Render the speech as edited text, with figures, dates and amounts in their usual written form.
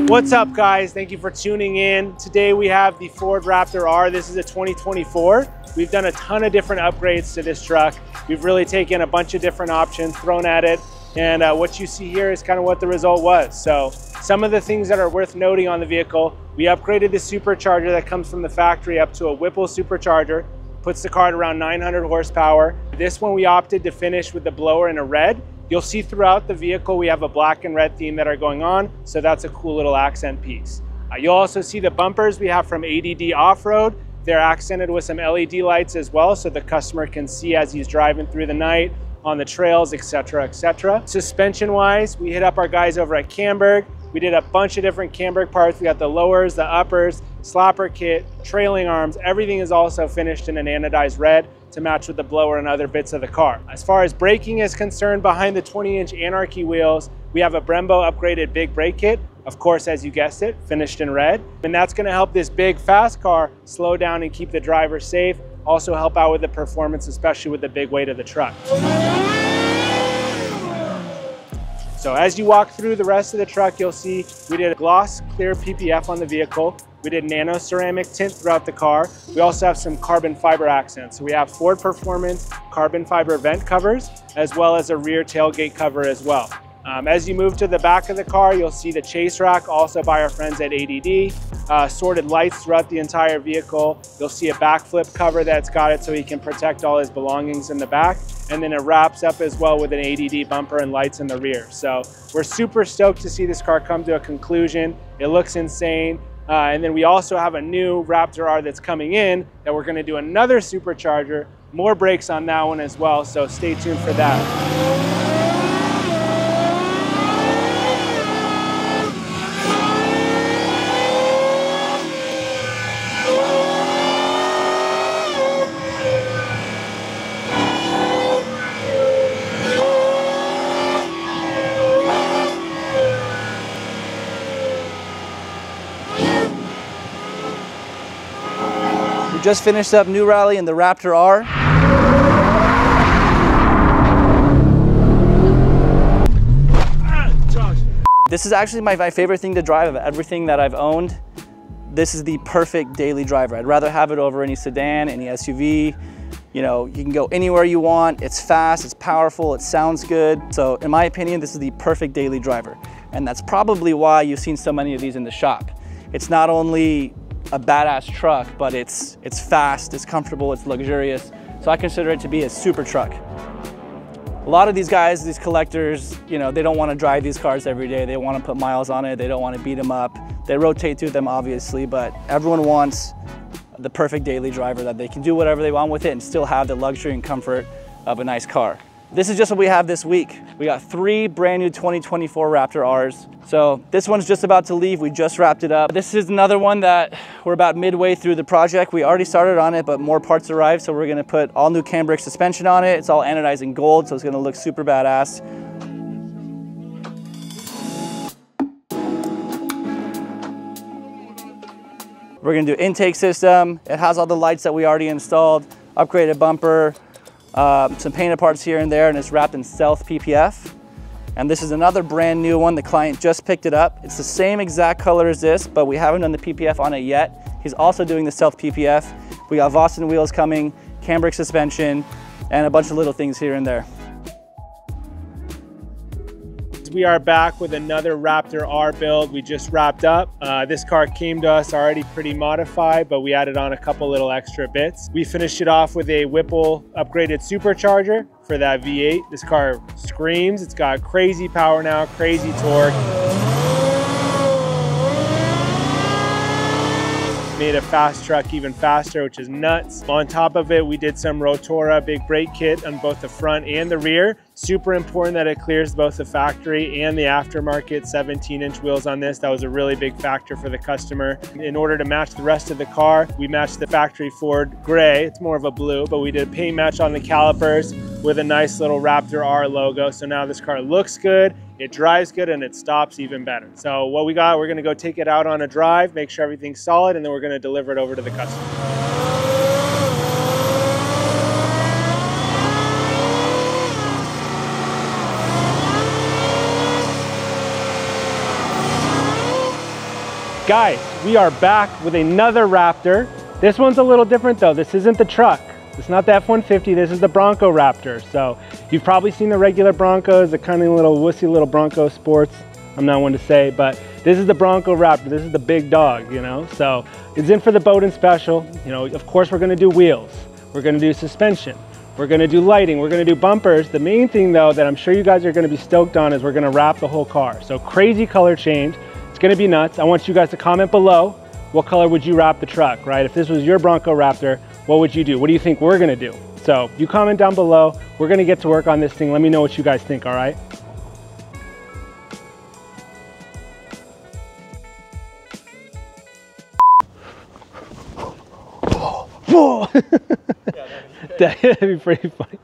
What's up, guys? Thank you for tuning in. Today we have the Ford Raptor R. This is a 2024. We've done a ton of different upgrades to this truck. We've really taken a bunch of different options thrown at it, and what you see here is kind of what the result was. So some of the things that are worth noting on the vehicle: we upgraded the supercharger that comes from the factory up to a Whipple supercharger, puts the car at around 900 horsepower. This one we opted to finish with the blower in a red. You'll see throughout the vehicle we have a black and red theme that are going on, so that's a cool little accent piece. You'll also see the bumpers we have from ADD Off-Road. They're accented with some LED lights as well, so the customer can see as he's driving through the night, on the trails, etc., etc. Suspension-wise, we hit up our guys over at Camberg. We did a bunch of different Camberg parts. We got the lowers, the uppers, slapper kit, trailing arms. Everything is also finished in an anodized red to match with the blower and other bits of the car. As far as braking is concerned, behind the 20-inch Anarchy wheels, we have a Brembo upgraded big brake kit. Of course, as you guessed it, finished in red. And that's gonna help this big, fast car slow down and keep the driver safe. Also help out with the performance, especially with the big weight of the truck. So as you walk through the rest of the truck, you'll see we did a gloss clear PPF on the vehicle. We did nano ceramic tint throughout the car. We also have some carbon fiber accents. So we have Ford Performance carbon fiber vent covers, as well as a rear tailgate cover as well. As you move to the back of the car, you'll see the chase rack, also by our friends at ADD. Sorted lights throughout the entire vehicle. You'll see a backflip cover that's got it so he can protect all his belongings in the back. And then it wraps up as well with an ADD bumper and lights in the rear. So we're super stoked to see this car come to a conclusion. It looks insane. And then we also have a new Raptor R that's coming in that we're gonna do another supercharger, more brakes on that one as well. So stay tuned for that. We just finished up new rally in the Raptor R. This is actually my favorite thing to drive of everything that I've owned. This is the perfect daily driver. I'd rather have it over any sedan, any SUV. You know, you can go anywhere you want. It's fast, it's powerful, it sounds good. So in my opinion, this is the perfect daily driver. And that's probably why you've seen so many of these in the shop. It's not only a badass truck, but it's fast, it's comfortable, it's luxurious. So I consider it to be a super truck. A lot of these guys, these collectors, you know, they don't want to drive these cars every day. They want to put miles on it. They don't want to beat them up. They rotate through them, obviously, but everyone wants the perfect daily driver that they can do whatever they want with it and still have the luxury and comfort of a nice car. This is just what we have this week. We got 3 brand new 2024 Raptor Rs. So this one's just about to leave. We just wrapped it up. This is another one that we're about midway through the project. We already started on it, but more parts arrived. So we're gonna put all new Camberg suspension on it. It's all anodized in gold, so it's gonna look super badass. We're gonna do intake system. It has all the lights that we already installed, upgraded bumper, some painted parts here and there, and it's wrapped in Stealth PPF. And this is another brand new one. The client just picked it up. It's the same exact color as this, but we haven't done the PPF on it yet. He's also doing the Stealth PPF. We got Vossen wheels coming, Camberg suspension, and a bunch of little things here and there. We are back with another Raptor R build. We just wrapped up. This car came to us already pretty modified, but we added on a couple little extra bits. We finished it off with a Whipple upgraded supercharger for that V8. This car screams. It's got crazy power now, crazy torque. Made a fast truck even faster, which is nuts. On top of it, we did some Rotora big brake kit on both the front and the rear. Super important that it clears both the factory and the aftermarket 17-inch wheels on this. That was a really big factor for the customer. In order to match the rest of the car, we matched the factory Ford gray. It's more of a blue, but we did a paint match on the calipers with a nice little Raptor R logo. So now this car looks good, it drives good, and it stops even better. So what we got, we're gonna go take it out on a drive, make sure everything's solid, and then we're gonna deliver it over to the customer. Guys, we are back with another Raptor. This one's a little different though. This isn't the truck. It's not the F-150, this is the Bronco Raptor. So you've probably seen the regular Broncos, the kind of little wussy little Bronco sports. I'm not one to say, but this is the Bronco Raptor. This is the big dog, you know? So it's in for the Boden special. You know, of course we're gonna do wheels. We're gonna do suspension. We're gonna do lighting. We're gonna do bumpers. The main thing though that I'm sure you guys are gonna be stoked on is we're gonna wrap the whole car. So crazy color change. It's gonna be nuts. I want you guys to comment below, what color would you wrap the truck, right? If this was your Bronco Raptor, what would you do? What do you think we're gonna do? So you comment down below. We're gonna get to work on this thing. Let me know what you guys think, all right? Whoa! That'd be pretty funny.